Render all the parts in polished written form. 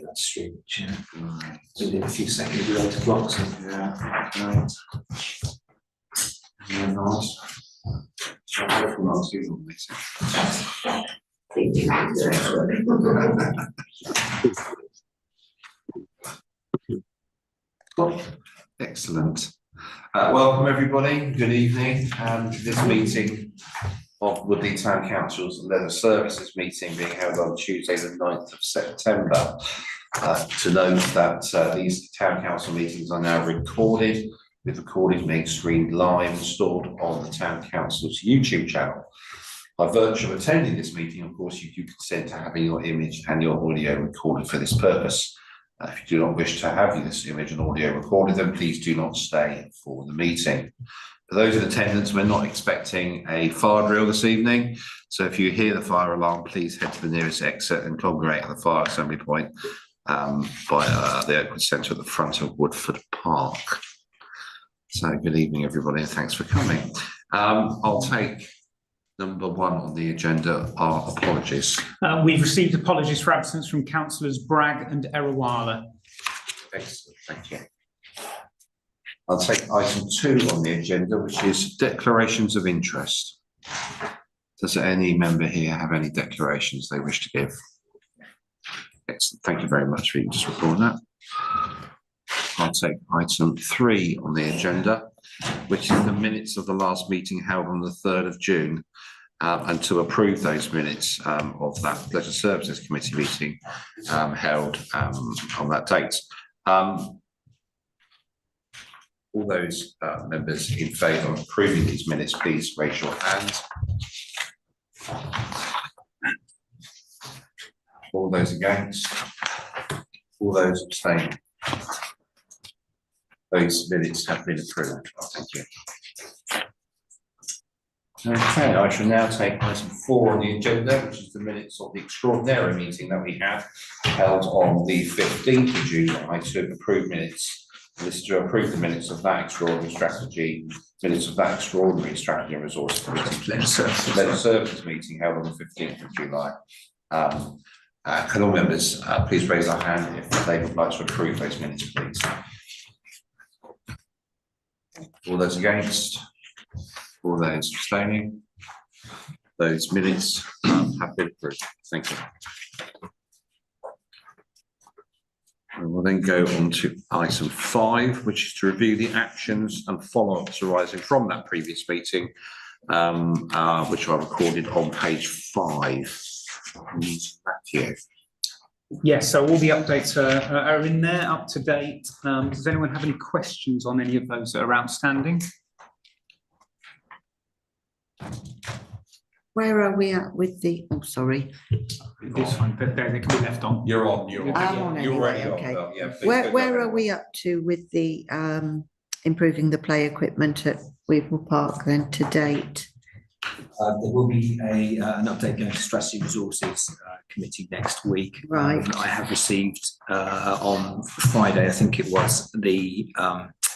that stream, Chair. Within a few seconds, we'll be able to block some. Yeah, right. Yeah, nice. So hopefully not too long, Excellent. Welcome everybody. Good evening. To this meeting of Woodley Town Council's Leather Services meeting being held on Tuesday the 9th of September. To note that these Town Council meetings are now recorded, with recording being streamed live and stored on the Town Council's YouTube channel. By virtue of attending this meeting, of course, you do consent to having your image and your audio recorded for this purpose. If you do not wish to have this image and audio recorded, then please do not stay for the meeting. For those in attendance, we're not expecting a fire drill this evening. So if you hear the fire alarm, please head to the nearest exit and congregate at the fire assembly point by the Oakwood Centre at the front of Woodford Park. So good evening, everybody, and thanks for coming. I'll take number one on the agenda, are apologies. We've received apologies for absence from councillors Bragg and Erawala. Excellent, thank you. I'll take item 2 on the agenda, which is declarations of interest. Does any member here have any declarations they wish to give? Excellent, thank you very much for just recording that. I'll take item 3 on the agenda, which is the minutes of the last meeting held on the 3rd of June, and to approve those minutes of that Leisure Services Committee meeting held on that date. All those members in favour of approving these minutes, please raise your hand. All those against? All those abstaining? Those minutes have been approved. Thank you. Okay, I shall now take item 4 on the agenda, which is the minutes of the extraordinary meeting that we had held on the 15th of June. I to approve minutes. This is to approve the minutes of that extraordinary strategy, minutes of that extraordinary strategy and resource committee, leisure services meeting held on the 15th of July. Can all members please raise their hand if they would like to approve those minutes, please? All those against? All those abstaining? Those minutes have been approved. Thank you. And we'll then go on to item 5, which is to review the actions and follow-ups arising from that previous meeting, which are recorded on page 5. Matthew. Yes, so all the updates are in there, up to date. Does anyone have any questions on any of those that are outstanding? Where are we at with the? Oh, sorry. This one, they can be left on. You're on. You're on. I'm on You're anyway, already okay. on. Yeah, Where are we up to with the improving the play equipment at Weevil Park then to date? There will be an update going to Strategy Resources Committee next week. Right. I have received on Friday, I think it was, the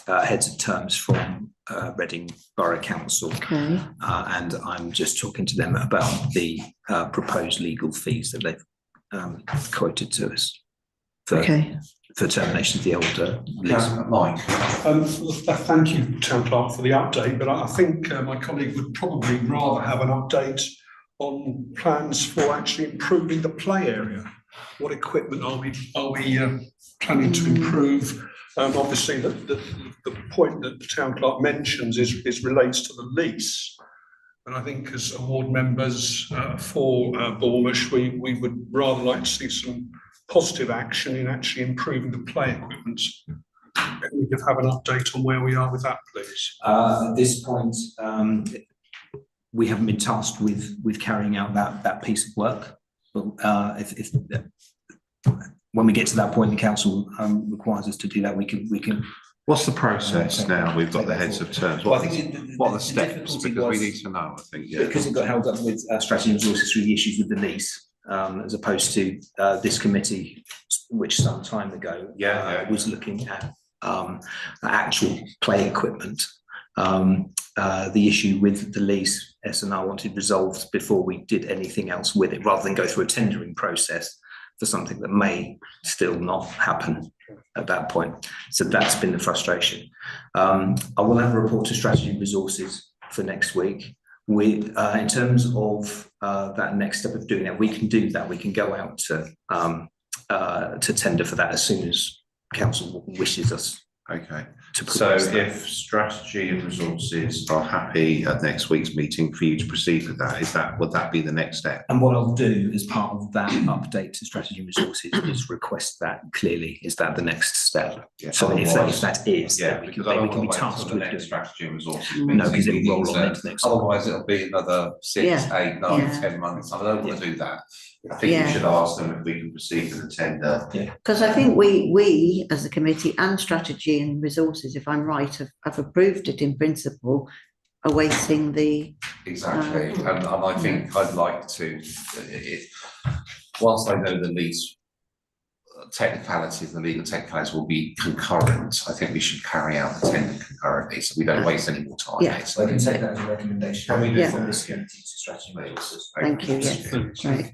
heads of terms from Reading Borough Council. Okay. And I'm just talking to them about the proposed legal fees that they've quoted to us for termination of the older lease. Mike. Thank you, Town Clerk, for the update, but I think my colleague would probably rather have an update on plans for actually improving the play area. What equipment are we planning to improve? Obviously, the point that the Town Clerk mentions is relates to the lease. And I think as award members for Bournemouth, we would rather like to see some positive action in actually improving the play equipment. We could have an update on where we are with that, please. At this point, we haven't been tasked with carrying out that piece of work. But if when we get to that point, the council requires us to do that. We can. What's the process now? We've got the heads of terms. What are the steps? Because we need to know. I think because it got held up with Strategy and Resources through the issues with the lease. As opposed to this committee, which some time ago was looking at actual play equipment. The issue with the lease, S&R wanted resolved before we did anything else with it, rather than go through a tendering process for something that may still not happen at that point. So that's been the frustration. I will have a report to Strategy and Resources for next week. In terms of that next step of doing that, we can do that. We can go out to tender for that as soon as council wishes us. Okay. To So progress that. if Strategy and Resources are happy at next week's meeting for you to proceed with that, would that be the next step? And what I'll do as part of that update to Strategy and Resources is request that clearly. Is that the next step? Yeah, So if otherwise- that is, Yeah, then we because can, I don't we can be want to wait tasked until with the next doing that. Strategy and Resources. No, because it meeting, will roll on into next. Otherwise, it'll be another 6, Yeah, 8, 9, yeah. 10 months. I don't want to do that. I think Yeah. we should ask them if we can proceed with the tender. Because I think we as a committee and Strategy and Resources, if I'm right, have approved it in principle, awaiting the, Exactly, and I think I'd like to, whilst I know the lease technicalities, the legal technicalities will be concurrent, I think we should carry out the tender concurrently, so we don't waste any more time. Yeah. basically. I can take that as a recommendation. Can we do Yeah. from this committee to Strategy and Resources? thank you, yes, right.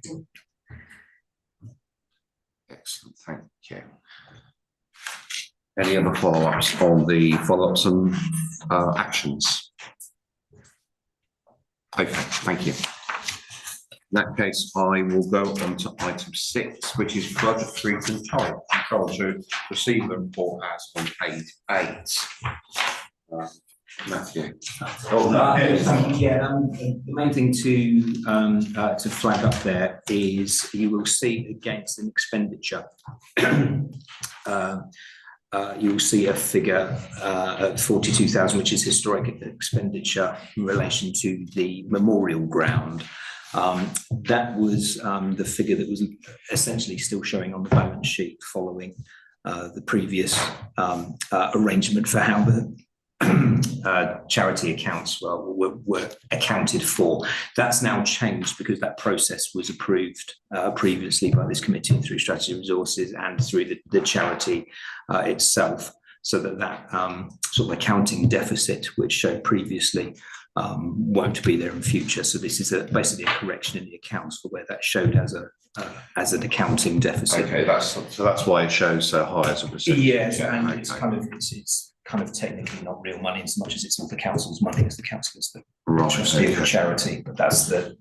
Excellent, thank you. Any other follow-ups on the follow-ups and actions? Okay, thank you. In that case, I will go on to item 6, which is budgetary control to receive the report as on page 8. Matthew. The main thing to flag up there is you will see against an expenditure. You will see a figure at 42,000, which is historic expenditure in relation to the memorial ground. That was the figure that was essentially still showing on the balance sheet following the previous arrangement for how the charity accounts were accounted for. That's now changed because that process was approved previously by this committee through Strategy and Resources and through the charity itself, so that sort of accounting deficit which showed previously won't be there in future. So this is basically a correction in the accounts for where that showed as an accounting deficit. Okay, that's why it shows so high as a percentage. Yes, and okay. it's kind of technically not real money as much as it's the council's money, as the council is the Right, trustee of the okay. charity. But that's the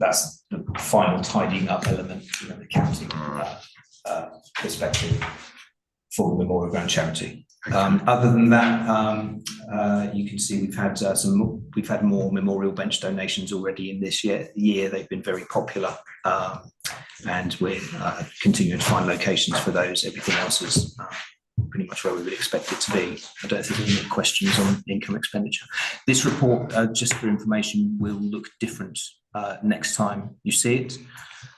final tidying up element, the accounting perspective for the Memorial Ground charity. Other than that, you can see we've had more memorial bench donations already in this year. They've been very popular, and we're continuing to find locations for those. Everything else is pretty much where we would expect it to be. I don't think there's any questions on income expenditure. This report, just for information, will look different next time you see it.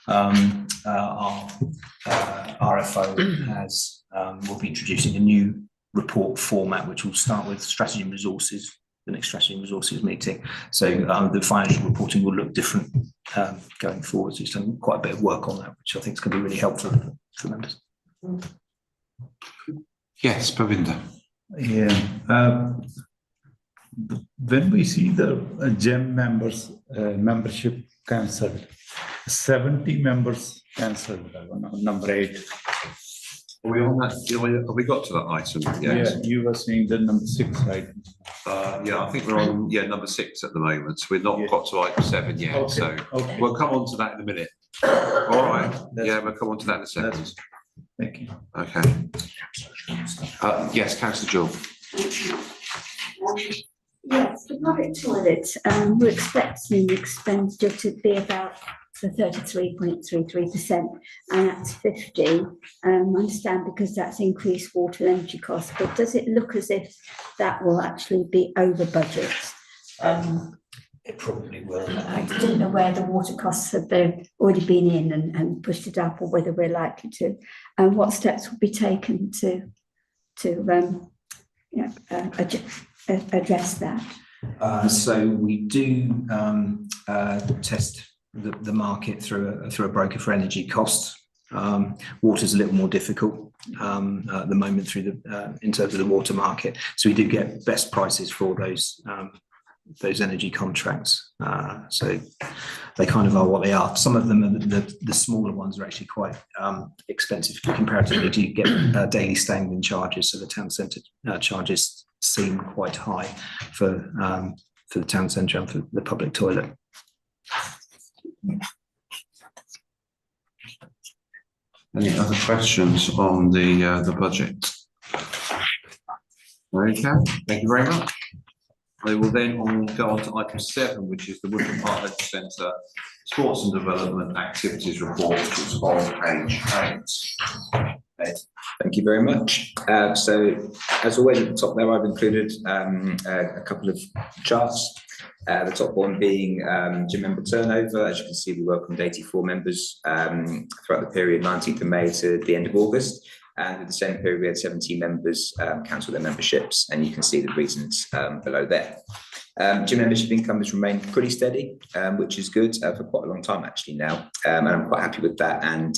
Our RFO will be introducing a new report format, which will start with Strategy and Resources, the next Strategy and Resources meeting. So the financial reporting will look different going forward. So it's done quite a bit of work on that, which I think is going to be really helpful for members. Yes, Pravinda. Yeah. When we see the GEM members membership cancelled, 70 members cancelled, number 8. Are we on that? Have we got to that item? Yeah, you were saying the number 6 item. Yeah, I think we're on number 6 at the moment. So we've not Yeah. got to item 7 yet. Okay, So okay. we'll come on to that in a minute. All right. Yeah, we'll come on to that in a second. Thank you. Okay. Yes, Councillor Jewell. Yes, the public toilets, we're expecting the expenditure to be about the 33.33%, and that's 50. I understand because that's increased water and energy costs, but does it look as if that will actually be over budget? It probably will. I don't know where the water costs have already been in and pushed it up, or whether we're likely to, and what steps will be taken to address that. So we do test the market through a broker for energy costs. Water's a little more difficult at the moment in terms of the water market. So we do get best prices for those those energy contracts. So they kind of are what they are. Some of them, are the smaller ones, are actually quite expensive comparatively. Do you get daily standing charges? So the town centre charges seem quite high for the town centre and for the public toilet. Any other questions on the budget? Okay, thank you very much. We will then go on to item 7, which is the Woodland Park Leisure Centre Sports and Development Activities Report, which is on page 8. Thank you very much. So, as always, at the top there, I've included a couple of charts. The top one being gym member turnover. As you can see, we welcomed 84 members throughout the period 19th of May to the end of August. And at the same period, we had 17 members cancel their memberships, and you can see the reasons below there. Gym membership income has remained pretty steady, which is good for quite a long time actually now, and I'm quite happy with that. And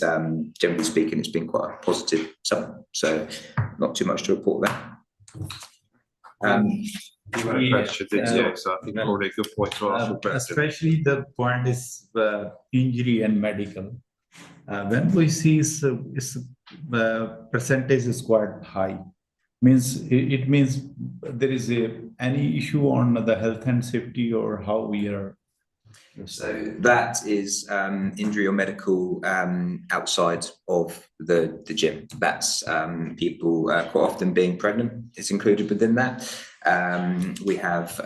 generally speaking, it's been quite a positive summer, so not too much to report there. You had a question, did you? So I think probably a good point to ask. Especially the point is injury and medical. When we see percentage is quite high, it means there is any issue on the health and safety, or how we are. So that is injury or medical outside of the gym. That's people quite often being pregnant is included within that. We have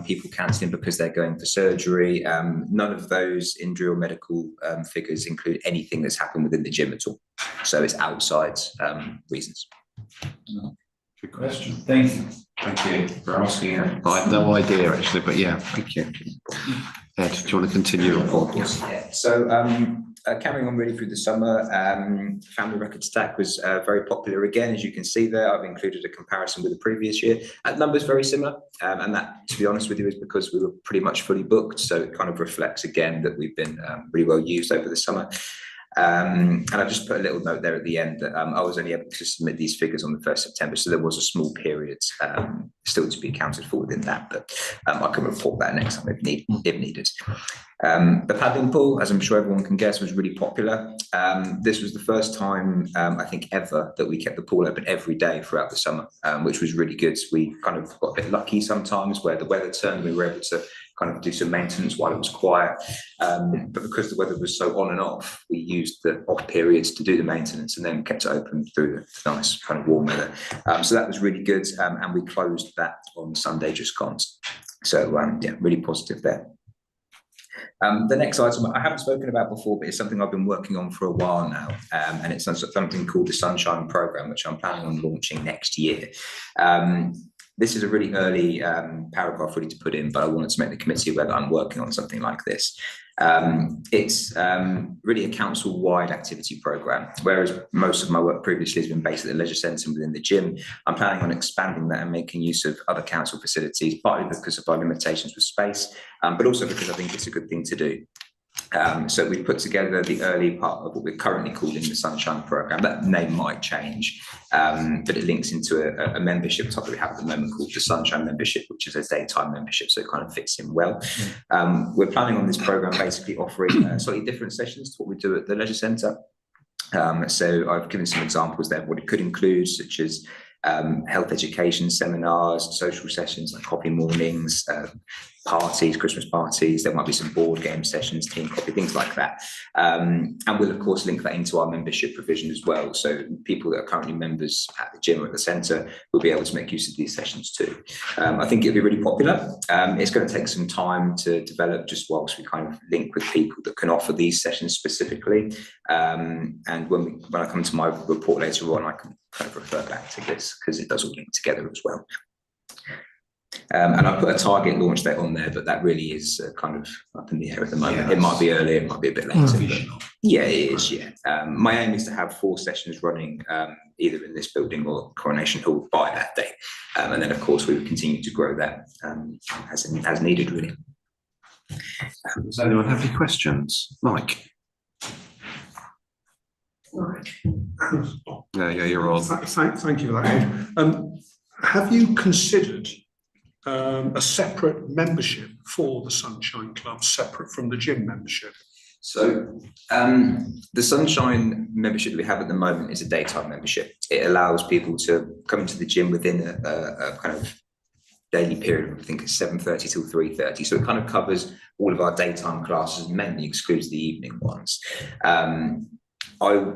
people cancelling because they're going for surgery. None of those injury or medical figures include anything that's happened within the gym at all. So it's outside reasons. Good question. Thank you. Thank you for asking. I had no idea actually, but yeah, thank you. Ed, do you want to continue on board? Yeah. So carrying on really through the summer, family record stack was very popular again. As you can see there, I've included a comparison with the previous year. Numbers very similar, and that, to be honest with you, is because we were pretty much fully booked. So it kind of reflects again that we've been really well used over the summer. And I've just put a little note there at the end that I was only able to submit these figures on the 1st September, so there was a small period still to be accounted for within that, but I can report that next time if needed. The paddling pool, as I'm sure everyone can guess, was really popular. This was the first time, I think, ever that we kept the pool open every day throughout the summer, which was really good. We kind of got a bit lucky sometimes where the weather turned, we were able to kind of do some maintenance while it was quiet. But because the weather was so on and off, we used the off periods to do the maintenance and then kept it open through the nice kind of warm weather. So that was really good. And we closed that on Sunday just gone. So yeah, really positive there. The next item I haven't spoken about before, but it's something I've been working on for a while now, and it's something called the Sunshine Programme, which I'm planning on launching next year. This is a really early paragraph really to put in, but I wanted to make the committee aware that I'm working on something like this. It's really a council-wide activity programme, whereas most of my work previously has been based at the leisure centre and within the gym. I'm planning on expanding that and making use of other council facilities, partly because of our limitations with space, but also because I think it's a good thing to do. So we put together the early part of what we're currently calling the Sunshine Programme. That name might change, but it links into a membership type that we have at the moment called the Sunshine Membership, which is a daytime membership, so it kind of fits in well. We're planning on this programme basically offering slightly different sessions to what we do at the leisure centre. So I've given some examples there of what it could include, such as health education seminars, social sessions like coffee mornings, parties, Christmas parties. There might be some board game sessions, team coffee, things like that. And we'll of course link that into our membership provision as well. So people that are currently members at the gym or at the centre will be able to make use of these sessions too. I think it'll be really popular. It's going to take some time to develop just whilst we kind of link with people that can offer these sessions specifically. And when I come to my report later on, I can kind of refer back to this because it does all link together as well. And I put a target launch date on there, but that really is kind of up in the air at the moment. Yeah, it might be earlier, it might be a bit later. But yeah, it is. Yeah. My aim is to have 4 sessions running either in this building or Coronation Hall by that date. And then, of course, we will continue to grow that as needed, really. Does anyone have any questions? Mike? Yeah, you're on. Thank you for that, Ed. Have you considered a separate membership for the Sunshine Club, separate from the gym membership? So the Sunshine membership that we have at the moment is a daytime membership. It allows people to come into the gym within a kind of daily period. I think it's 7:30 till 3:30. So it kind of covers all of our daytime classes, mainly excludes the evening ones. I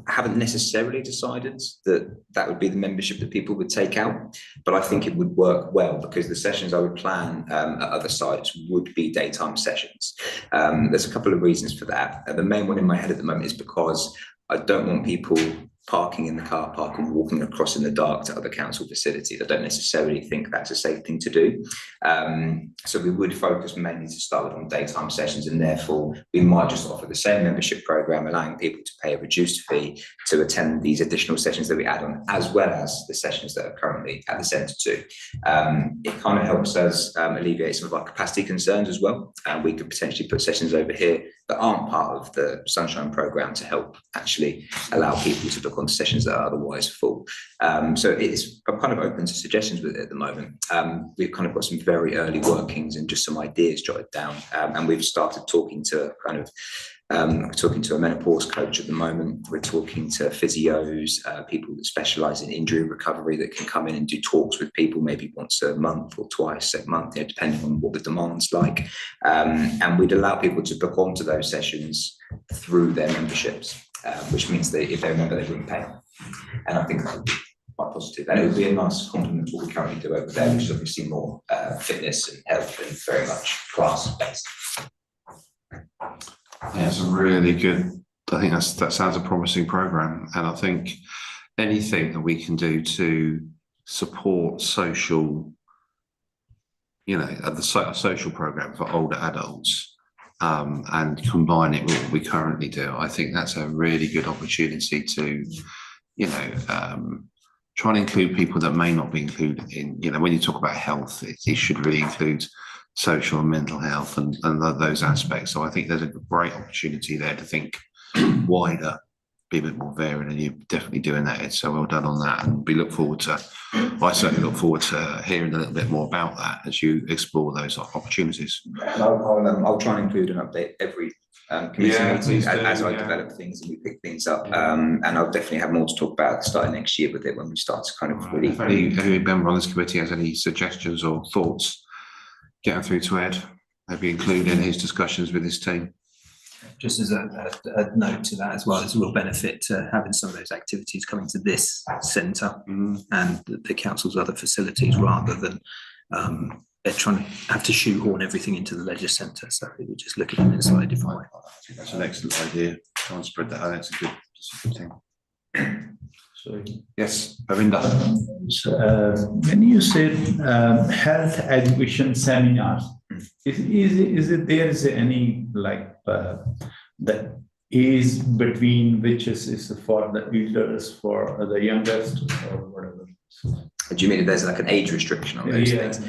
haven't necessarily decided that would be the membership that people would take out, but I think it would work well because the sessions I would plan at other sites would be daytime sessions. There's a couple of reasons for that. The main one in my head at the moment is because I don't want people parking in the car park and walking across in the dark to other council facilities. I don't necessarily think that's a safe thing to do. So we would focus mainly to start with on daytime sessions, and therefore we might just offer the same membership program, allowing people to pay a reduced fee to attend these additional sessions that we add on, as well as the sessions that are currently at the centre too. It kind of helps us alleviate some of our capacity concerns as well. We could potentially put sessions over here that aren't part of the Sunshine programme to help actually allow people to book on sessions that are otherwise full. So I'm kind of open to suggestions with it at the moment. We've kind of got some very early workings and just some ideas jotted down, and we've started talking to a menopause coach at the moment. We're talking to physios, people that specialise in injury recovery that can come in and do talks with people maybe once a month or twice a month, depending on what the demand's like. And we'd allow people to book onto those sessions through their memberships, which means that if they're a member, they wouldn't pay. And I think that would be quite positive. And it would be a nice complement to what we currently do over there, which is obviously more fitness and health and very much class-based. Yeah, it's a really good, I think that sounds a promising programme, and I think anything that we can do to support social, the social programme for older adults, and combine it with what we currently do, I think that's a really good opportunity to, try and include people that may not be included in, when you talk about health, it should really include social and mental health and those aspects. So I think there's a great opportunity there to think wider, be a bit more varied, and you're definitely doing that, Ed. So well done on that. And I certainly look forward to hearing a little bit more about that as you explore those opportunities. I'll try and include an update every committee meeting as I develop things and we pick things up. And I'll definitely have more to talk about starting next year with it when we start to kind of really. If any member on this committee has any suggestions or thoughts, get them through to Ed, maybe include in his discussions with his team. Just as a note to that as well, there's a real benefit to having some of those activities coming to this centre and the council's other facilities, rather than they're trying to have to shoehorn everything into the leisure centre. So we're just looking at it in a slightly different way. I think that's an excellent idea. Try and spread that out. That's a good thing. Sorry. Yes, Arinda. When you said health education seminars, is it there is any that is between which is for the elders, for the youngest, or whatever? Do you mean if there's like an age restriction on those Yeah. things?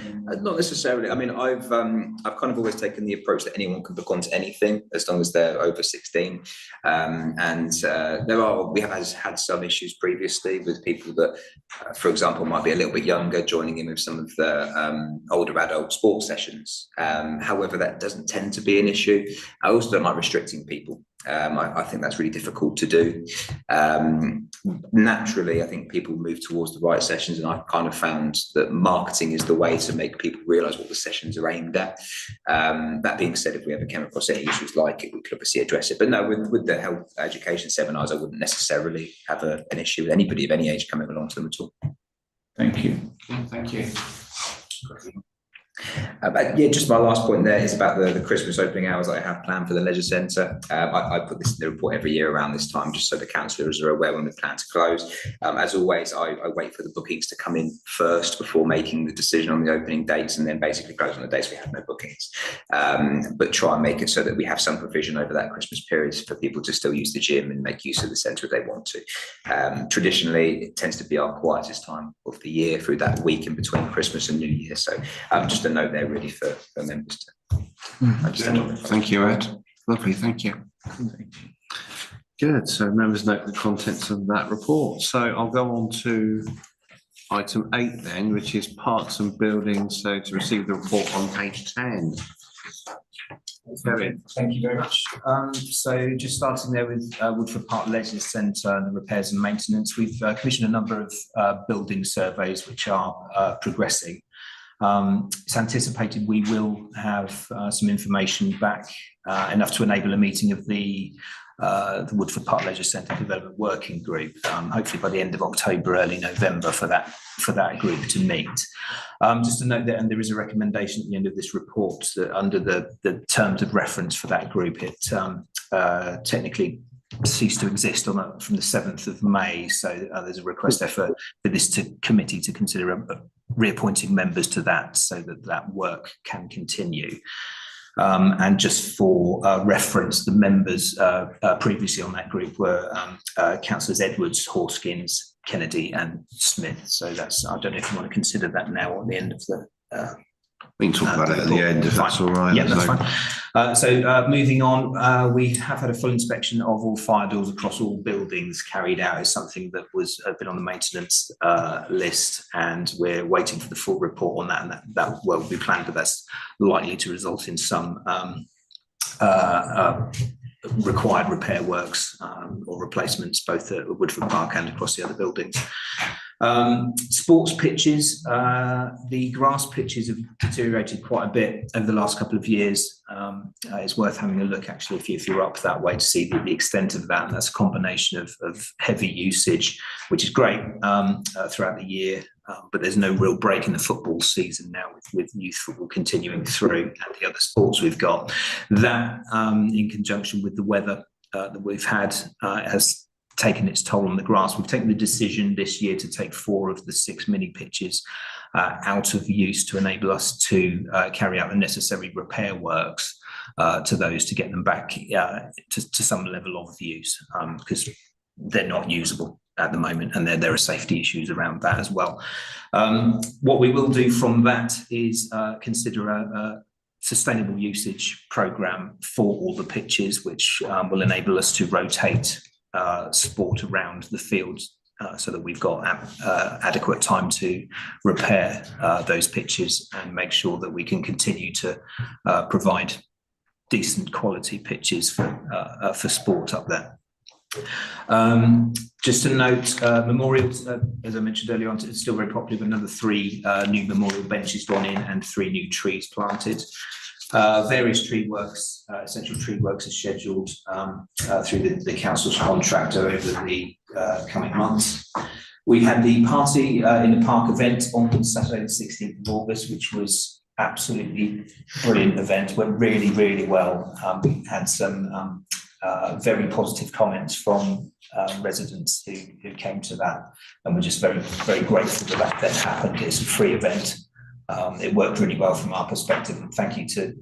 Not necessarily. I mean, I've kind of always taken the approach that anyone can book onto anything as long as they're over 16. We have had some issues previously with people that, for example, might be a little bit younger, joining in with some of the older adult sports sessions. However, that doesn't tend to be an issue. I also don't like restricting people. I think that's really difficult to do. Naturally, I think people move towards the right sessions, and I've kind of found that marketing is the way to make people realise what the sessions are aimed at. That being said, if we ever came across any issues like it, we could obviously address it. But no, with the health education seminars, I wouldn't necessarily have an issue with anybody of any age coming along to them at all. Thank you. Thank you. Just my last point there is about the Christmas opening hours that I have planned for the leisure centre. I put this in the report every year around this time, just so the councillors are aware when we plan to close. As always, I wait for the bookings to come in first before making the decision on the opening dates, and then basically close on the dates we have no bookings. But try and make it so that we have some provision over that Christmas period for people to still use the gym and make use of the centre if they want to. Traditionally, it tends to be our quietest time of the year through that week in between Christmas and New Year. So just a note there really for members to understand. Thank you, Ed. Lovely, thank you. Good, so members note the contents of that report. So I'll go on to Item 8 then, which is parks and buildings, so to receive the report on page 10. Thank you very much. So just starting there with Woodford Park Leisure Centre and the repairs and maintenance, we've commissioned a number of building surveys which are progressing. It's anticipated we will have some information back enough to enable a meeting of the Woodford Park Leisure Centre Development Working Group, hopefully by the end of October, early November for that group to meet. Just to note that, and there is a recommendation at the end of this report that under the terms of reference for that group, it technically ceased to exist from the 7th of May. So there's a request there for this committee to consider reappointing members to that so that work can continue. And just for reference, the members previously on that group were Councillors Edwards, Horskins, Kennedy and Smith. So that's, I don't know if you want to consider that now at the end of the we can talk about it at the end if that's all right. Yeah, that's fine. So moving on, we have had a full inspection of all fire doors across all buildings carried out. Is something that was been on the maintenance list, and we're waiting for the full report on that. And that will be planned, but that's likely to result in some required repair works or replacements both at Woodford Park and across the other buildings. Sports pitches, the grass pitches have deteriorated quite a bit over the last couple of years. It's worth having a look actually if you're up that way to see the extent of that, and that's a combination of heavy usage, which is great throughout the year, but there's no real break in the football season now with youth football continuing through and the other sports we've got. That in conjunction with the weather that we've had has taken its toll on the grass. We've taken the decision this year to take 4 of the 6 mini pitches out of use to enable us to carry out the necessary repair works to those to get them back to some level of use, because they're not usable at the moment, and there are safety issues around that as well. What we will do from that is consider a sustainable usage programme for all the pitches, which will enable us to rotate sport around the field so that we've got adequate time to repair those pitches and make sure that we can continue to provide decent quality pitches for sport up there. Just to note, memorials, as I mentioned earlier on, it's still very popular, but another 3 new memorial benches gone in and 3 new trees planted. Various tree works, essential tree works are scheduled through the council's contractor over the coming months. We had the party in the park event on Saturday the 16th of August, which was absolutely brilliant event, went really, really well. We had some very positive comments from residents who came to that, and we're just very, very grateful that that happened. It's a free event. It worked really well from our perspective, and thank you to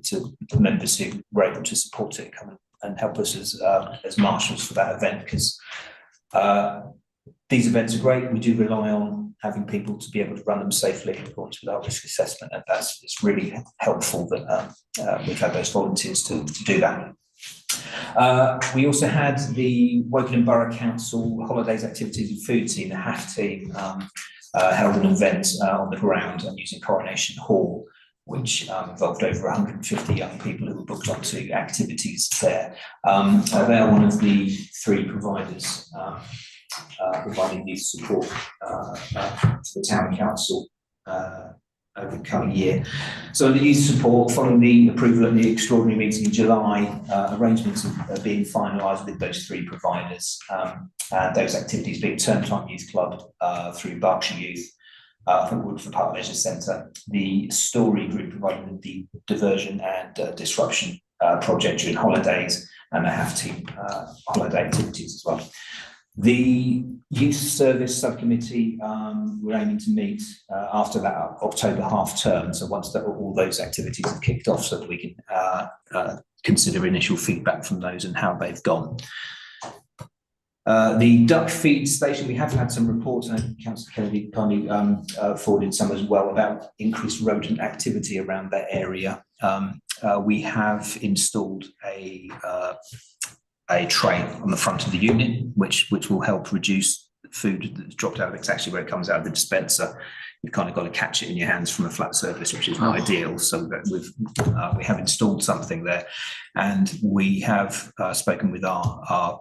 the members who were able to support it, come and help us as marshals for that event, because these events are great. We do rely on having people to be able to run them safely in accordance with our risk assessment, and it's really helpful that we've had those volunteers to do that. We also had the Wokingham Borough Council Holidays, Activities and Food team, the HAF team, held an event on the ground and using Coronation Hall, which involved over 150 young people who were booked onto activities there. They are one of the 3 providers providing youth support to the town council over the coming year. So the youth support, following the approval at the extraordinary meeting in July, arrangements are being finalised with those 3 providers, and those activities being Term Time Youth Club through Berkshire Youth, from Woodford Park Leisure Centre, the Story Group providing the diversion and disruption project during holidays, and the HAF team holiday activities as well. The Youth Service Subcommittee, we're aiming to meet after that October half term, so once all those activities have kicked off, so that we can consider initial feedback from those and how they've gone. The duck feed station, we have had some reports, and Councillor Kennedy kindly forwarded some as well, about increased rodent activity around that area. We have installed a tray on the front of the unit, which will help reduce food that's dropped out of it's actually where it comes out of the dispenser. You've kind of got to catch it in your hands from a flat surface, which is not ideal. So that we have installed something there, and we have spoken with our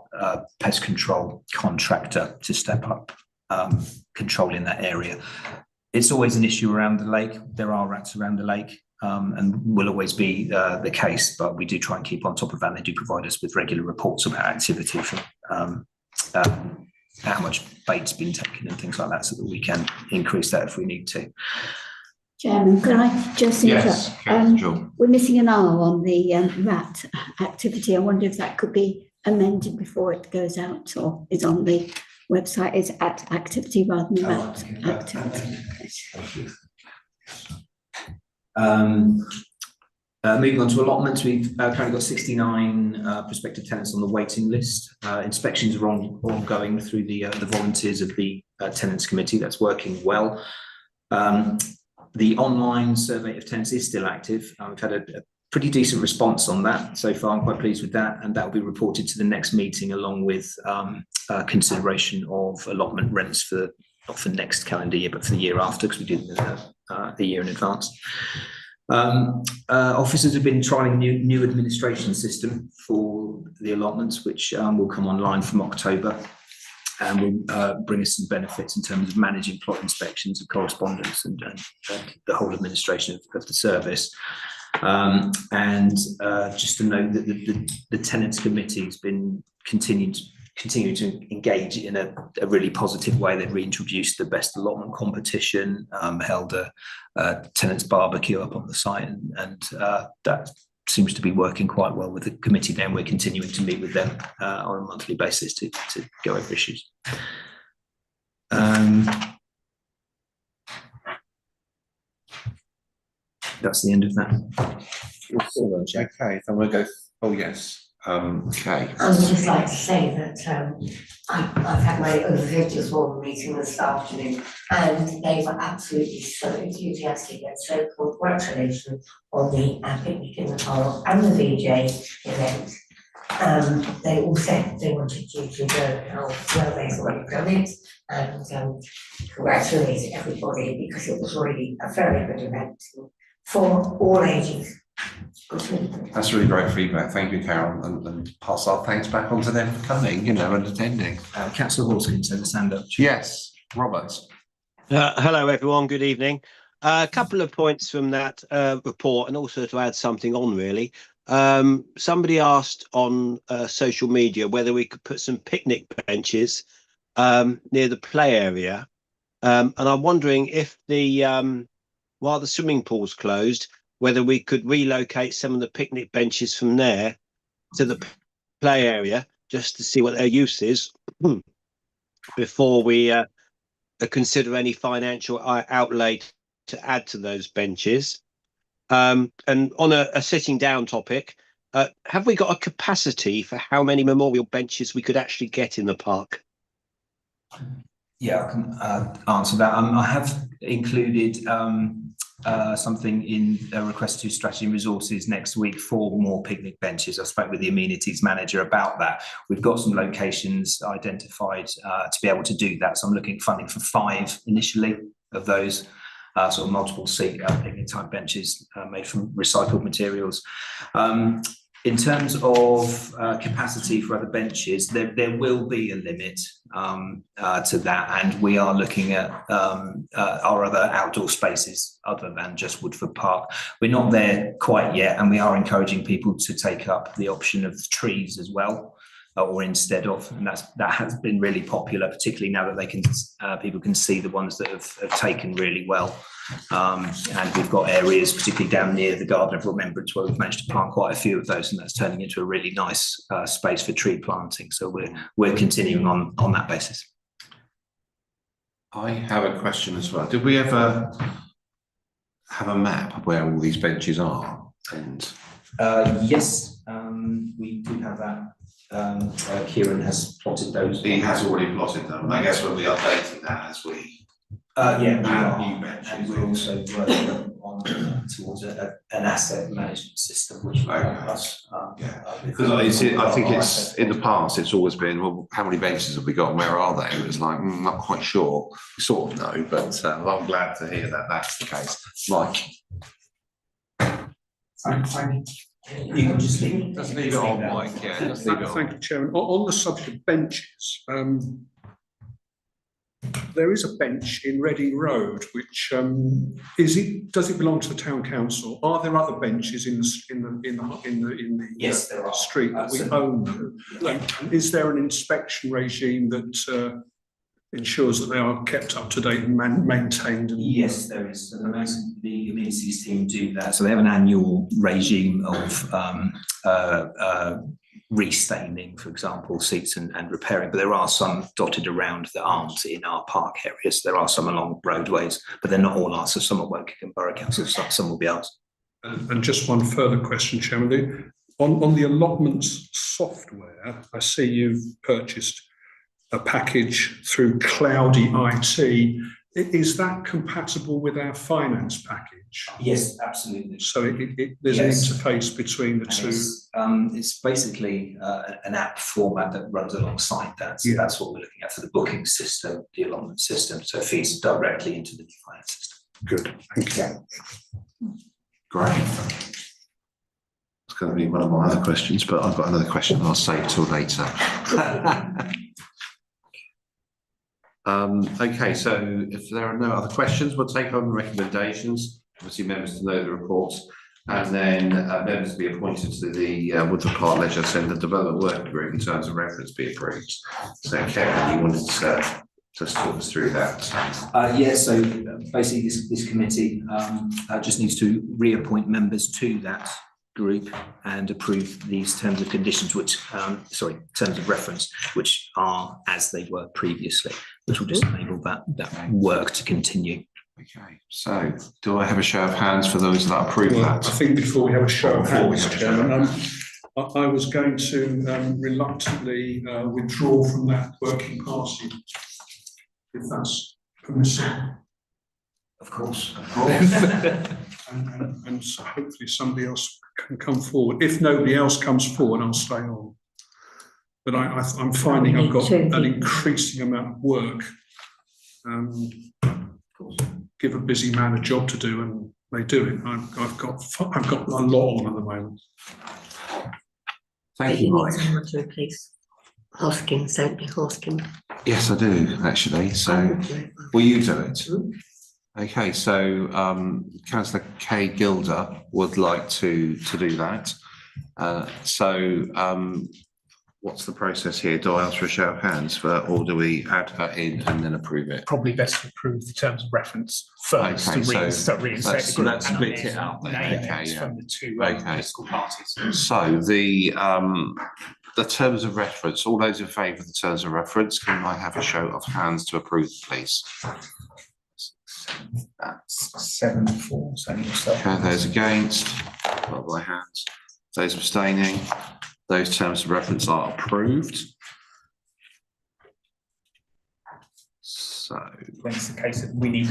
pest control contractor to step up control in that area. It's always an issue around the lake. There are rats around the lake, and will always be the case. But we do try and keep on top of that. And they do provide us with regular reports about activity from how much bait's been taken and things like that, so that we can increase that if we need to. Chairman, could I just Yes, interrupt? We're missing an R on the rat activity. I wonder if that could be amended before it goes out or is on the website. It's at activity rather than rat activity. Moving on to allotments, we've currently got 69 prospective tenants on the waiting list. Inspections are ongoing through the volunteers of the tenants committee. That's working well. The online survey of tenants is still active. We've had a pretty decent response on that so far. I'm quite pleased with that, and that will be reported to the next meeting along with consideration of allotment rents for not for next calendar year but for the year after, because we do them a year in advance. Officers have been trialing a new administration system for the allotments, which will come online from October, and will bring us some benefits in terms of managing plot inspections and correspondence and the whole administration of the service. Just to note that the tenants committee has been continuing to engage in a really positive way. They've reintroduced the best allotment competition, held a tenants barbecue up on the site, and that seems to be working quite well with the committee. Then we're continuing to meet with them on a monthly basis to go over issues. That's the end of that. Okay, then we'll go. Oh yes. Okay. I would just like to say that I've had my over 50s board meeting this afternoon, and they were absolutely so enthusiastic and so congratulations on the picnic in the park and the VJ event. They all said they wanted you to know how well they've already done it, and congratulate everybody, because it was really a very good event for all ages. That's really great feedback. Thank you, Carol, and pass our thanks back on to them for coming, and attending. Councillor Horskin has a hand up. Yes, Robert. Hello, everyone. Good evening. A couple of points from that report, and also to add something on, really. Somebody asked on social media whether we could put some picnic benches near the play area, and I'm wondering if while the swimming pool's closed, whether we could relocate some of the picnic benches from there to the play area, just to see what their use is before we consider any financial outlay to add to those benches. And on a sitting down topic, have we got a capacity for how many memorial benches we could actually get in the park? Yeah, I can answer that. I have included something in a request to Strategy and Resources next week for more picnic benches. I spoke with the amenities manager about that. We've got some locations identified to be able to do that. So I'm looking at funding for 5 initially of those sort of multiple seat picnic type benches made from recycled materials. In terms of capacity for other benches, there will be a limit to that, and we are looking at our other outdoor spaces other than just Woodford Park. We're not there quite yet, and we are encouraging people to take up the option of trees as well, or instead of, and that has been really popular, particularly now that they can people can see the ones that have taken really well. And we've got areas, particularly down near the Garden of Remembrance, where we've managed to plant quite a few of those, and that's turning into a really nice space for tree planting. So we're continuing on that basis. I have a question as well. Did we ever have a map of where all these benches are? And yes, we do have that. Kieran has plotted those. he has already plotted them, and I guess we'll be updating that as we Yeah, we And are. new benches. And we're also working on towards an asset management system, which will help us. Because I think it's, in the past, it's always been, well, how many benches have we got and where are they? And it's like, not quite sure. We sort of know, but I'm glad to hear that that's the case. Mike? Thank You can just leave. Just leave it on, Mike, yeah, just leave it on. Thank you, Chairman. On the subject of benches, there is a bench in Reading Road, which does it belong to the town council? Are there other benches in the Yes, there are. street that we Absolutely. own them? And is there an inspection regime that ensures that they are kept up to date and maintained? Yes, there is. So the amenities team do that. So they have an annual regime of restaining, for example, seats and repairing. But there are some dotted around that aren't in our park areas. There are some along roadways, but they're not all ours. So some are Wokingham Borough Council, some will be ours. And just one further question, Chairman. On the allotments software, I see you've purchased a package through Cloudy IT. Is that compatible with our finance package? Yes, absolutely. So there's Yes. an interface between the And two. it's basically an app format that runs alongside that. So Yeah. that's what we're looking at for the booking system, the allotment system. So it feeds directly into the new finance system. Good, thank you. Great. It's going to be one of my other questions, but I've got another question I'll save till later. Okay, so if there are no other questions, we'll take on the recommendations. Obviously, members to know the reports, and then members to be appointed to the Woodford Park Leisure Centre Development Working Group in terms of reference be approved. So Kevin, you wanted to just talk us through that. Yeah, so basically this committee just needs to reappoint members to that group and approve these terms of conditions, which, terms of reference, which are as they were previously, which will just enable that work to continue. Okay, so do I have a show of hands for those that approve Well, that? I think before we have a show of Before we hands, have a show of Chairman, hands. I was going to reluctantly withdraw from that working party, if that's permissible. Of course. And so hopefully somebody else can come forward. If nobody else comes forward, I'll stay on. But I'm finding I've got an increasing amount of work. Give a busy man a job to do and they do it. I've got a lot on at the moment. Thank you, Mike. someone to replace Hoskins, don't you, Hoskins? Yes, I do, actually. So will you do it? Okay, so councillor Kay Gilder would like to do that. What's the process here? Do I ask for a show of hands or do we add her in and then approve it? Probably best to approve the terms of reference first Okay, to reinstate let's- the group. let's and split then it out then. name Okay, names yeah. from the two Okay. political parties. So the terms of reference, all those in favour of the terms of reference, can I have a show of hands to approve, please? That's 7-4, so yourself. Okay, those against, not by hands. Those abstaining, those terms of reference are approved. So, When it's the case that we need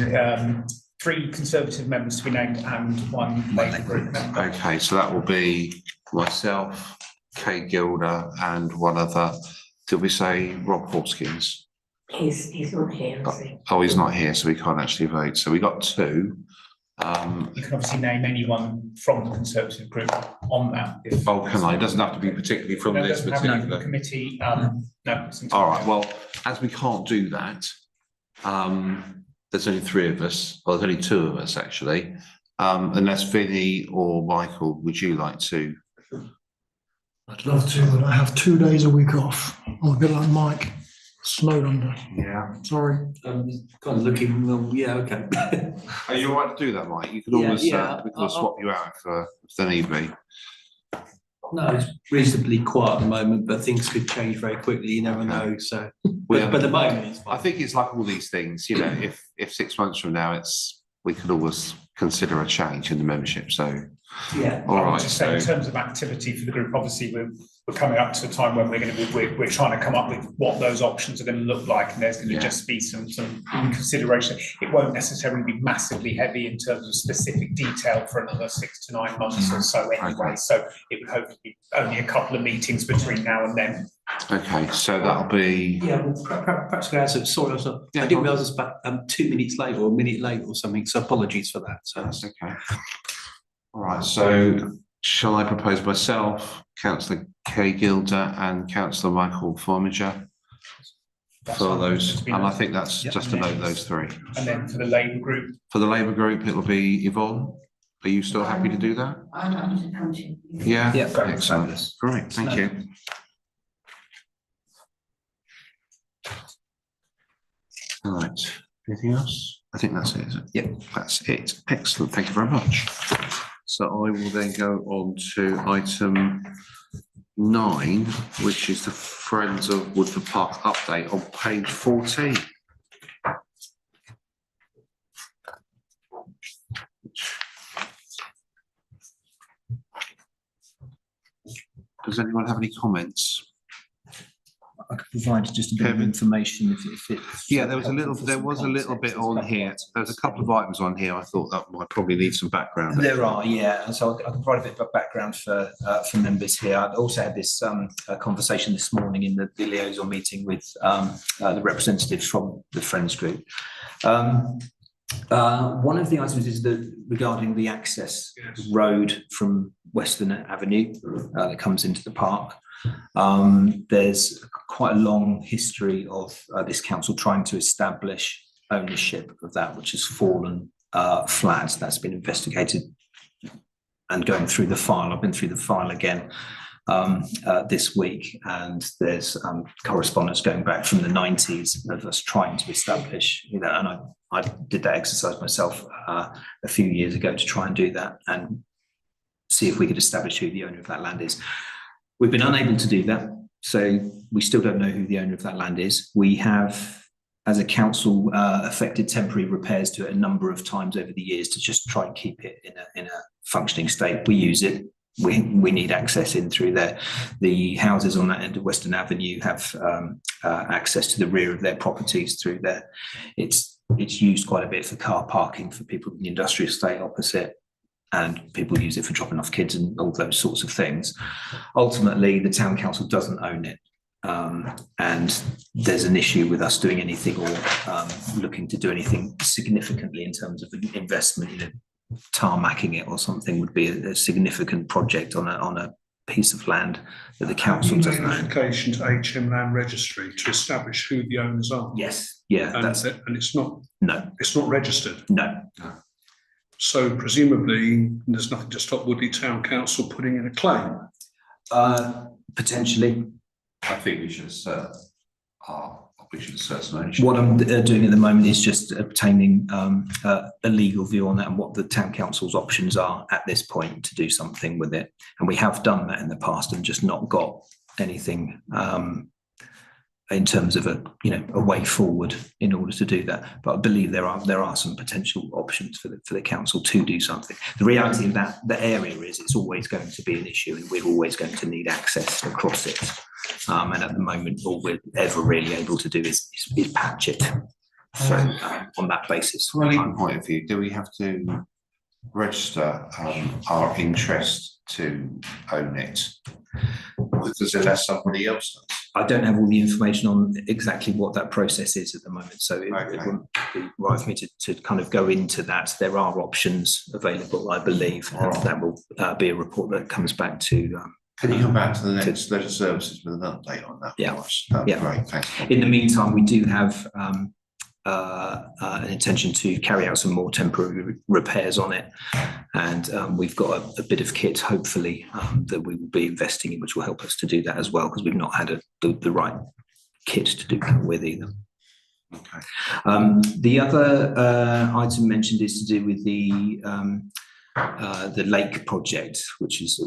3 Conservative members to be named and 1 Labour group member. okay, so that will be myself, Kate Gilder and one other. Did we say Rob Hoskins? He's not here, is he? Oh, he's not here, so we can't actually vote. So we got 2. You can obviously name anyone from the Conservative group on that. If Oh, can I? It doesn't have to be particularly from No, it this doesn't have to be particular. committee. No. it's entirely- All right, well, as we can't do that, there's only 3 of us, well, there's only 2 of us actually. Unless Vinny or Michael, would you like to? I'd love to, but I have 2 days a week off. I'm a bit like Mike, snowed under. Yeah. Sorry. Kind of looking, well, yeah, okay. Are you all right to do that, Mike? You could Yeah, always, yeah, we could swap you out if there need be. No, it's reasonably quiet at the moment, but things could change very quickly, you never know, so. Well, But at the moment, it's I fine. think it's like all these things, you know, if 6 months from now, we could always consider a change in the membership, so. Yeah, All I would right, just say in so- terms of activity for the group, obviously we're coming up to a time when we're trying to come up with what those options are going to look like, and there's going to Yeah. just be some consideration. It won't necessarily be massively heavy in terms of specific detail for another 6 to 9 months or so anyway. Okay. So it would hopefully be only a couple of meetings between now and then. Okay, so that'll be, Yeah, well, perhaps can I answer, sorry, I didn't realise it's about 2 minutes late or a minute late or something, so apologies for that. So that's okay. All right, so shall I propose myself, councillor Kay Gilder and councillor Michael Forminger for those, and I think that's just to note those three. And then for the Labour group, For the Labour group, it'll be Yvonne. Are you still happy to do that? I'm happy to continue. Yeah? Yeah, great. Excellent. Great, thank you. All right, anything else? I think that's it, is it? Yep. That's it. Excellent, thank you very much. So I will then go on to item 9, which is the Friends of Woodford Park update on page 14. Does anyone have any comments? I could provide just a bit of Kevin? information if it's. Yeah, there was a helpful little, for there some was a little context. bit There's on couple here. items. There's a couple of items on here. I thought that might probably need some background. There are, yeah, and so I can provide a bit of background for members here. I also had this conversation this morning in the liaison meeting with the representatives from the Friends group. One of the items is regarding the access road from Western Avenue that comes into the park. There's quite a long history of this council trying to establish ownership of that, which has fallen flat. That's been investigated and going through the file. I've been through the file again this week, and there's correspondence going back from the 90s of us trying to establish, and I did that exercise myself a few years ago to try and do that and see if we could establish who the owner of that land is. We've been unable to do that, so we still don't know who the owner of that land is. We have, as a council, effected temporary repairs to it a number of times over the years to just try and keep it in a functioning state. We use it. We need access in through there. The houses on that end of Western Avenue have access to the rear of their properties through there. It's used quite a bit for car parking for people in the industrial estate opposite, and people use it for dropping off kids and all those sorts of things. Ultimately, the town council doesn't own it. And there's an issue with us doing anything or looking to do anything significantly in terms of investment, tarmacking it or something would be a significant project on a piece of land that the council doesn't own. Application to HM Land Registry to establish who the owners are. Yes, yeah, And that's it. and it's not No, registered. no. So presumably there's nothing to stop Woodley Town Council putting in a claim. Potentially. I think we should assert some ownership. What I'm doing at the moment is just obtaining a legal view on that and what the town council's options are at this point to do something with it. And we have done that in the past and just not got anything in terms of a way forward in order to do that. But I believe there are some potential options for the council to do something. The reality of that the area is it's always going to be an issue, and we're always going to need access across it. And at the moment, all we're ever really able to do is patch it. So on that basis, From a legal point of view, do we have to register our interest to own it? Because unless somebody else does. I don't have all the information on exactly what that process is at the moment, so it wouldn't be right for me to kind of go into that. There are options available, I believe, and that will be a report that comes back to. Can you come back to the next leisure services with an update on that? Yeah, that'd be great. Thanks. In the meantime, we do have an intention to carry out some more temporary repairs on it, and we've got a bit of kit, hopefully, that we will be investing in, which will help us to do that as well, because we've not had the right kit to do that with either. Okay. The other item mentioned is to do with the lake project, which is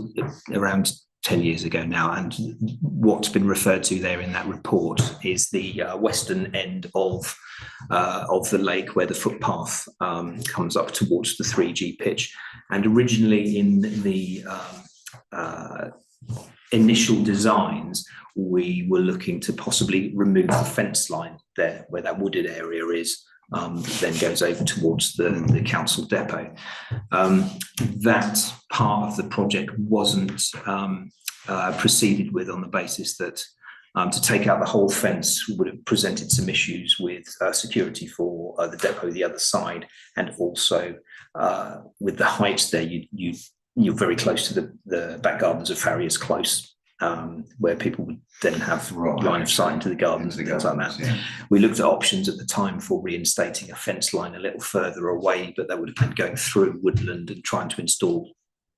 around 10 years ago now, and what's been referred to there in that report is the western end of the lake where the footpath comes up towards the 3G pitch. And originally in the initial designs, we were looking to possibly remove the fence line there where that wooded area is, then goes over towards the council depot. That part of the project wasn't proceeded with on the basis that to take out the whole fence would have presented some issues with security for the depot the other side, and also with the heights there, you're very close to the back gardens of Farriers Close, where people would then have line of sight into the gardens and things like that. Yeah. We looked at options at the time for reinstating a fence line a little further away, but that would have been going through woodland and trying to install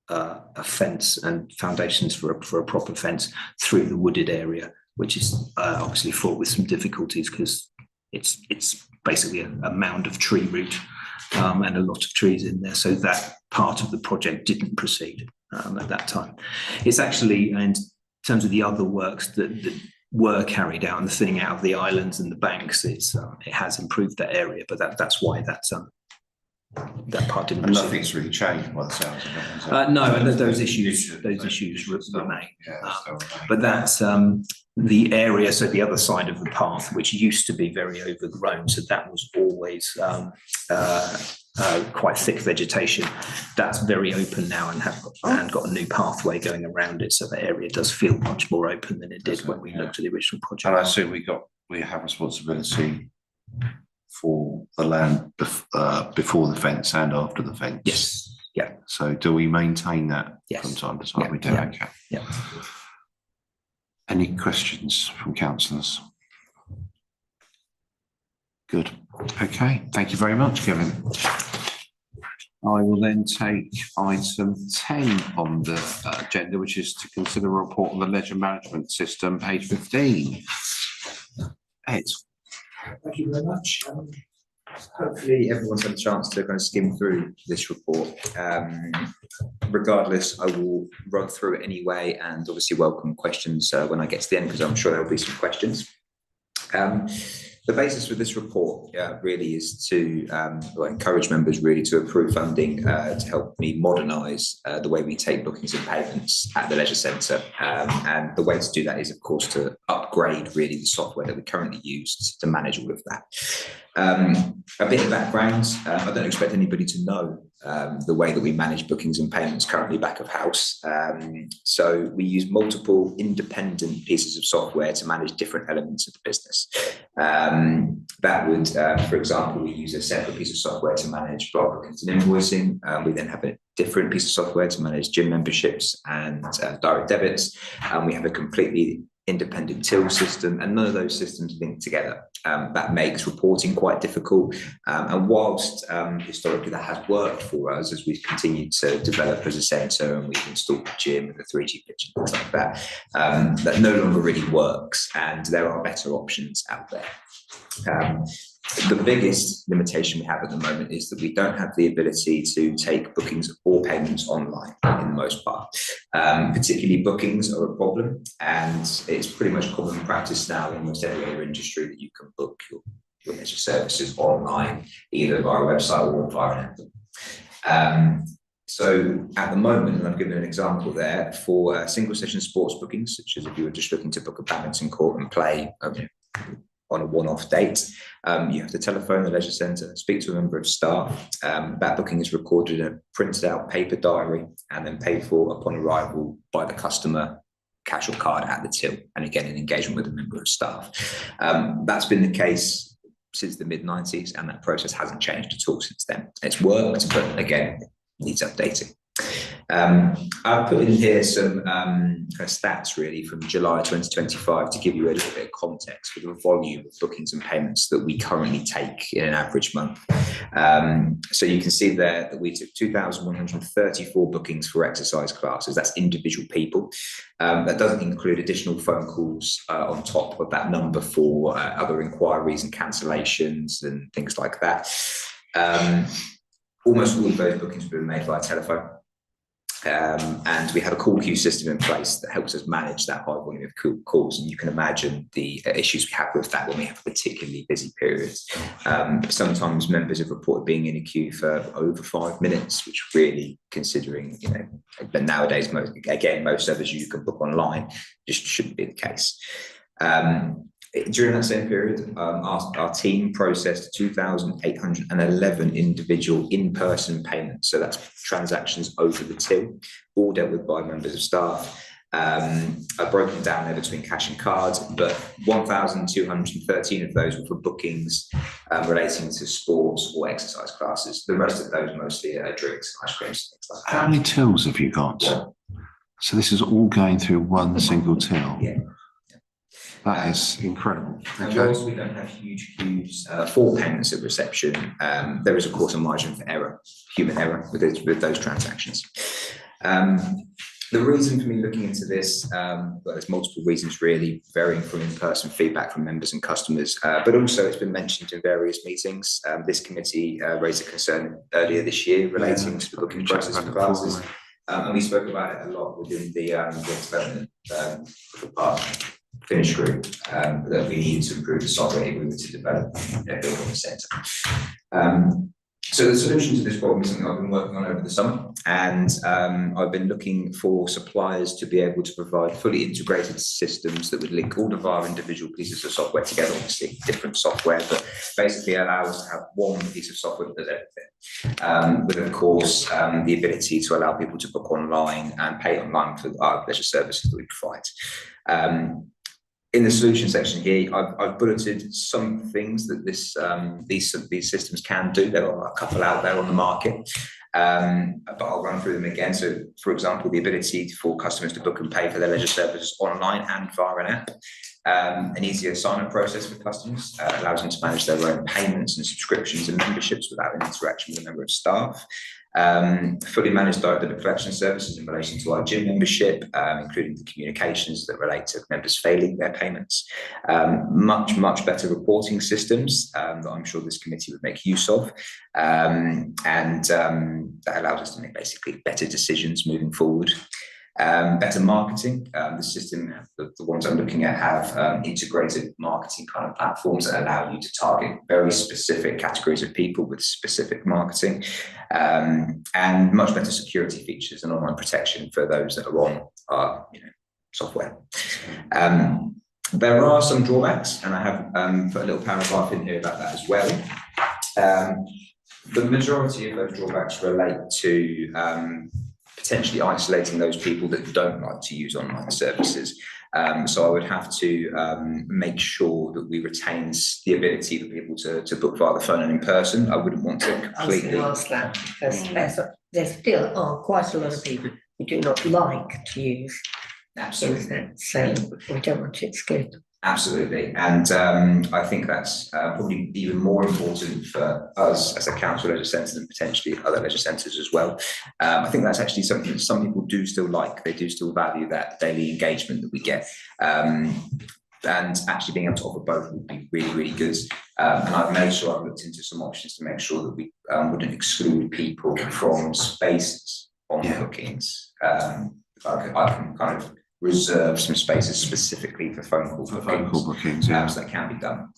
a fence and foundations for a proper fence through the wooded area, which is obviously fraught with some difficulties because it's basically a mound of tree root and a lot of trees in there. So that part of the project didn't proceed at that time. It's actually, in terms of the other works that were carried out and the thinning out of the islands and the banks, it has improved that area, but that's why that part didn't And proceed. nothing's really changed by the sounds of it. No, and those issues remain. Yeah, But that's the area, so the other side of the path, which used to be very overgrown, so that was always quite thick vegetation. That's very open now and got a new pathway going around it, so the area does feel much more open than it did when we looked at the original project. And I assume we have responsibility for the land before the fence and after the fence. Yes. Yeah. So do we maintain that Yes. from time to time? Yeah. We do. Yeah. Okay. Yeah. Any questions from councillors? Good. Okay. Thank you very much, Kevin. I will then take item 10 on the agenda, which is to consider a report on the leisure management system, page 15. Ed. Thank you very much. Hopefully everyone's had a chance to kind of skim through this report. Regardless, I will run through it anyway and obviously welcome questions when I get to the end, because I'm sure there will be some questions. The basis for this report really is to encourage members really to approve funding to help me modernise the way we take bookings and payments at the leisure centre. And the way to do that is, of course, to upgrade really the software that we currently use to manage all of that. A bit of background, I don't expect anybody to know the way that we manage bookings and payments currently back of house. So we use multiple independent pieces of software to manage different elements of the business. That would, for example, we use a separate piece of software to manage block bookings and invoicing. We then have a different piece of software to manage gym memberships and direct debits. And we have a completely independent till system, and none of those systems link together. That makes reporting quite difficult. And whilst historically that has worked for us as we've continued to develop as a centre and we've installed the gym and the 3G pitch and things like that, that no longer really works, and there are better options out there. The biggest limitation we have at the moment is that we don't have the ability to take bookings or payments online in the most part. Particularly bookings are a problem, and it's pretty much common practice now in almost every other industry that you can book your leisure services online, either via a website or via an app. So at the moment, and I've given an example there, for single session sports bookings, such as if you were just looking to book a badminton court and play on a one-off date, you have to telephone the leisure centre, speak to a member of staff. That booking is recorded in a printed out paper diary and then paid for upon arrival by the customer, cash or card at the till, and again in engagement with a member of staff. That's been the case since the mid-90s, and that process hasn't changed at all since then. It's worked, but again, it needs updating. I've put in here some kind of stats really from July 2025 to give you a little bit of context for the volume of bookings and payments that we currently take in an average month. So you can see there that we took 2,134 bookings for exercise classes. That's individual people. That doesn't include additional phone calls on top of that number for other inquiries and cancellations and things like that. Almost all of those bookings have been made via telephone. And we have a call queue system in place that helps us manage that high volume of calls. And you can imagine the issues we have with that when we have particularly busy periods. Sometimes members have reported being in a queue for over 5 minutes, which really, considering, but nowadays, most services you can book online, just shouldn't be the case. During that same period, our team processed 2,811 individual in-person payments. So that's transactions over the till, all dealt with by members of staff. I've broken down there between cash and cards, but 1,213 of those were for bookings relating to sports or exercise classes. The rest of those mostly are drinks, ice creams, things like that. How many tills have you got? Yeah. So this is all going through one single till? Yeah. That is incredible. And whilst we don't have huge queues for payments at reception, there is of course a margin for error, human error with those transactions. The reason for me looking into this, well, there's multiple reasons really, varying from in-person feedback from members and customers, but also it's been mentioned in various meetings. This committee raised a concern earlier this year relating to the booking process for classes. And we spoke about it a lot within the development department. Finish group that we needed to improve the software if we were to develop build on the centre. So the solution to this problem is something I've been working on over the summer, and I've been looking for suppliers to be able to provide fully integrated systems that would link all of our individual pieces of software together, obviously different software, but basically allow us to have one piece of software that does everything. With, of course, the ability to allow people to book online and pay online for our leisure services that we provide. In the solution section here, I've bulleted some things that these systems can do. There are a couple out there on the market, but I'll run through them again. So, for example, the ability for customers to book and pay for their leisure services online and via an app. An easier sign-up process for customers allows them to manage their own payments and subscriptions and memberships without an interaction with a member of staff. Fully managed direct debit collection services in relation to our gym membership, including the communications that relate to members failing their payments. Much better reporting systems that I'm sure this committee would make use of, and that allows us to make basically better decisions moving forward. Better marketing. The system, the ones I'm looking at, have integrated marketing kind of platforms that allow you to target very specific categories of people with specific marketing, and much better security features and online protection for those that are on our software. There are some drawbacks, and I have put a little paragraph in here about that as well. The majority of those drawbacks relate to potentially isolating those people that don't like to use online services. So I would have to make sure that we retain the ability for people to book via the phone and in person. I wouldn't want to completely... I was going to ask that, because there still are quite a lot of people who do not like to use internet, so we don't want to exclude them. Absolutely, and I think that's probably even more important for us as a council leisure centre than potentially other leisure centres as well. I think that's actually something that some people do still like. They do still value that daily engagement that we get, and actually being able to offer both would be really good. And I've made sure I've looked into some options to make sure that we wouldn't exclude people from spaces on bookings. I can kind of reserve some spaces specifically for phone call bookings, so that can be done.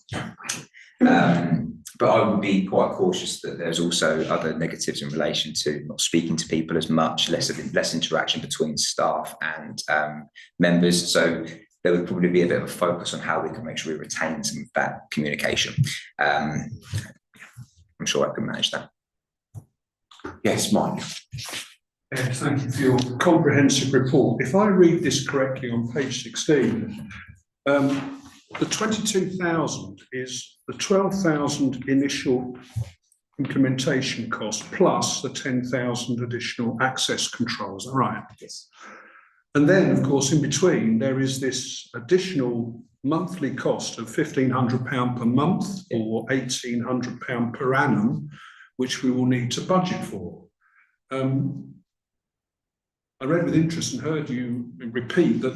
But I would be quite cautious that there's also other negatives in relation to not speaking to people as much, less interaction between staff and members. So there would probably be a bit of a focus on how we can make sure we retain some of that communication. I'm sure I can manage that. Yes, Mike. Thank you for your comprehensive report. If I read this correctly on page 16, the 22,000 is the 12,000 initial implementation cost plus the 10,000 additional access controls. Is that right? Yes. And then, of course, in between, there is this additional monthly cost of £1,500 per month or £1,800 per annum, which we will need to budget for. I read with interest and heard you repeat that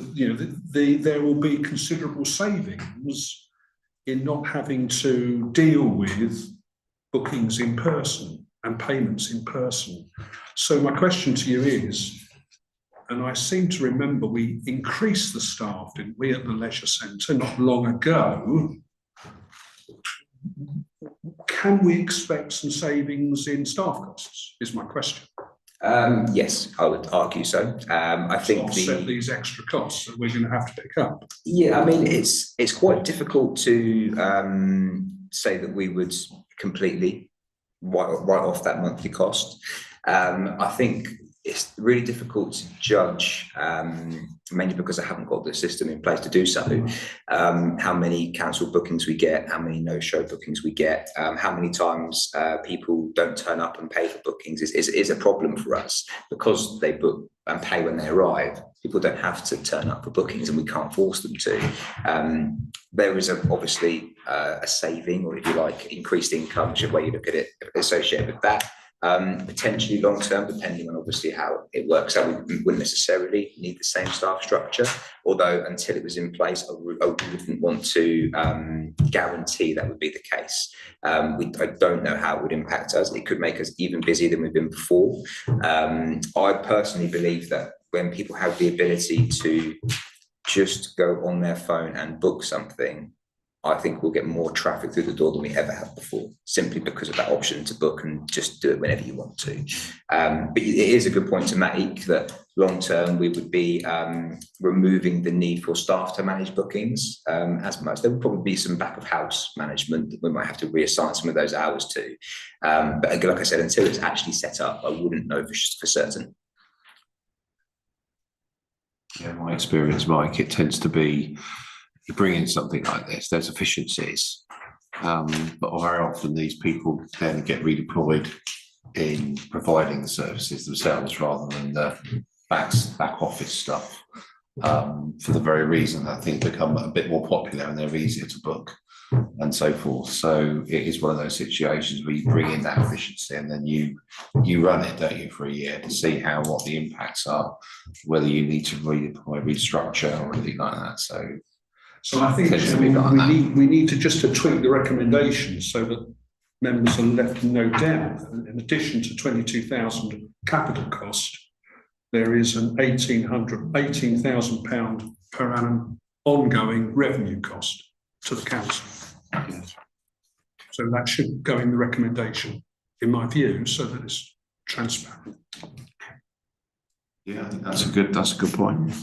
there will be considerable savings in not having to deal with bookings in person and payments in person. So my question to you is, And I seem to remember we increased the staff, didn't we, at the leisure centre not long ago. Can we expect some savings in staff costs, is my question. Yes, I would argue so. I think offset these extra costs that we're going to have to pick up. Yeah, I mean, it's quite difficult to say that we would completely write off that monthly cost. I think it's really difficult to judge, mainly because I haven't got the system in place to do so, how many cancelled bookings we get, how many no-show bookings we get, how many times people don't turn up and pay for bookings is a problem for us, because they book and pay when they arrive. People don't have to turn up for bookings and we can't force them to. There is obviously a saving, or if you like, increased income, whichever way you look at it, associated with that. Potentially long term, depending on obviously how it works out, we wouldn't necessarily need the same staff structure, although until it was in place, I wouldn't want to guarantee that would be the case. I don't know how it would impact us. It could make us even busier than we've been before. I personally believe that when people have the ability to just go on their phone and book something, I think we'll get more traffic through the door than we ever have before, simply because of that option to book and just do it whenever you want to. But it is a good point to make that long term we would be removing the need for staff to manage bookings as much. There would probably be some back of house management that we might have to reassign some of those hours to. But again, like I said, until it's actually set up, I wouldn't know for certain. Yeah, my experience, Mike, it tends to be, you bring in something like this, there's efficiencies, but very often these people then get redeployed in providing the services themselves rather than the back office stuff, for the very reason that things become a bit more popular and they're easier to book and so forth. So it is one of those situations where you bring in that efficiency and then you run it, don't you, for a year to see what the impacts are, whether you need to redeploy, restructure or anything like that. So I think we need to just to tweak the recommendations so that members are left in no doubt. In addition to 22,000 capital cost, there is an £18,000 per annum ongoing revenue cost to the council. Yes. So that should go in the recommendation, in my view, so that it's transparent. Yeah, I think that's a good point.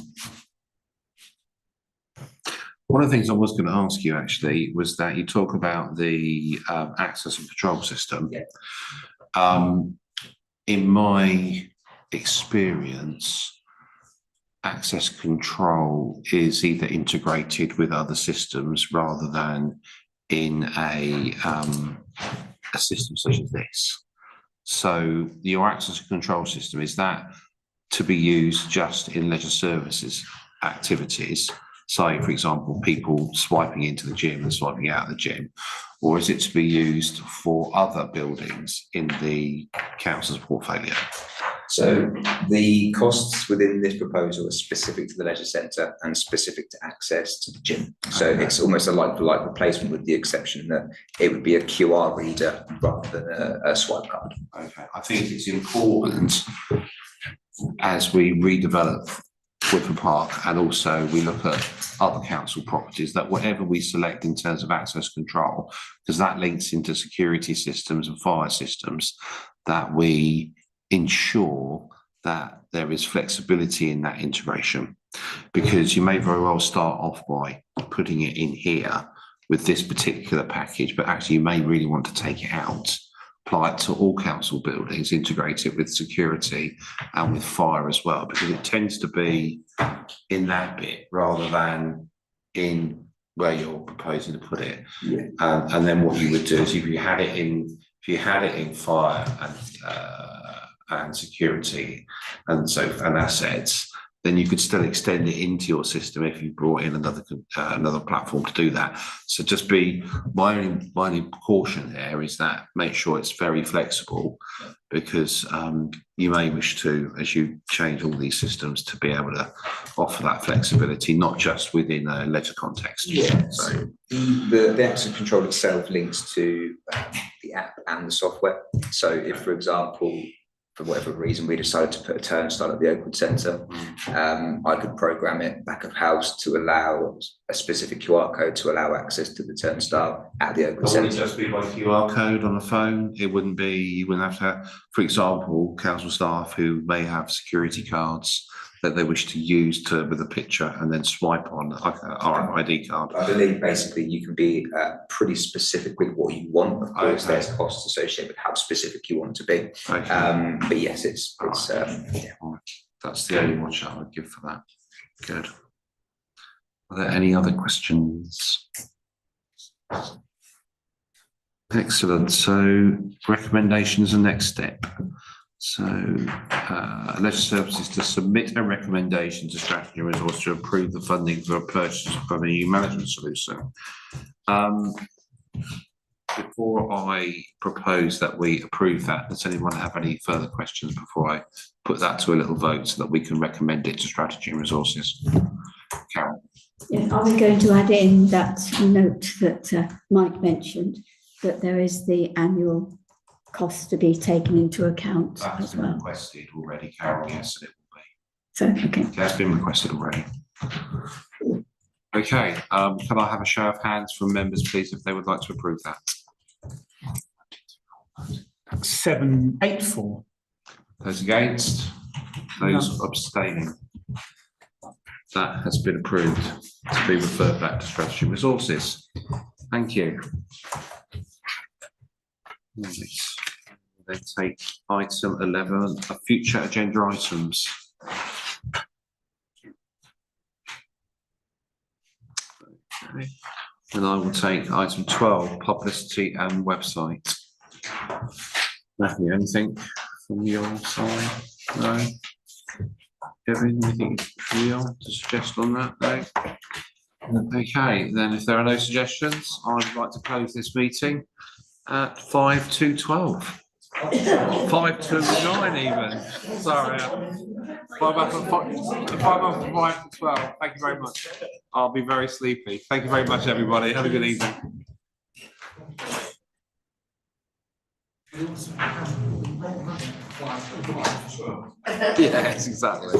One of the things I was going to ask you actually was that you talk about the access and control system. Yeah. In my experience, access control is either integrated with other systems rather than in a system such as this. So your access and control system, is that to be used just in leisure services activities? Say, for example, people swiping into the gym and swiping out of the gym, or is it to be used for other buildings in the council's portfolio? So the costs within this proposal are specific to the leisure centre and specific to access to the gym. So it's almost a like-for-like replacement, with the exception that it would be a QR reader rather than a swipe card. Okay, I think it's important as we redevelop Whitford Park and also we look at other council properties, that whatever we select in terms of access control, because that links into security systems and fire systems, that we ensure that there is flexibility in that integration, because you may very well start off by putting it in here with this particular package, but actually you may really want to take it out, apply it to all council buildings, integrate it with security and with fire as well, because it tends to be in that bit rather than in where you're proposing to put it. Yeah. And then what you would do is if you had it in fire and security and assets, then you could still extend it into your system if you brought in another platform to do that. So just be my only caution there is that make sure it's very flexible, because you may wish to, as you change all these systems, to be able to offer that flexibility, not just within a leisure context. Yeah. So the access control itself links to the app and the software. So if, for example, for whatever reason, we decided to put a turnstile at the Oakwood Centre. I could program it back of house to allow a specific QR code to allow access to the turnstile at the Oakwood Would it Centre. just be by QR code on the phone? It wouldn't be, you wouldn't have to have, for example, council staff who may have security cards that they wish to use with a picture and then swipe on like a RFID card. I believe basically you can be pretty specific with what you want. Of course, there's costs associated with how specific you want to be. Okay. But yes, it's yeah. That's the only watch I would give for that. Good. Are there any other questions? Excellent. So recommendations and next step. So leisure services to submit a recommendation to Strategy and Resource to approve the funding for a purchase of a new management solution. Before I propose that we approve that, does anyone have any further questions before I put that to a little vote so that we can recommend it to Strategy and Resources? Carol. Yeah, are we going to add in that note that Mike mentioned, that there is the annual cost to be taken into account That has as been well? requested already, Carol. Yes, it will be. So, okay. That's been requested already. Okay, can I have a show of hands from members, please, if they would like to approve that? 784. Those against? Those abstaining? That has been approved to be referred back to Strategy and Resources. Thank you. Then take item 11, future agenda items. Okay. And I will take item 12, publicity and website. Matthew, anything from your side? No? Kevin, anything real to suggest on that? No? Okay, then if there are no suggestions, I would like to close this meeting at 5 to 12. 5 to 9 even. Sorry. 5 after 5 to 12. Thank you very much. I'll be very sleepy. Thank you very much, everybody. Have a good evening. Yes, exactly.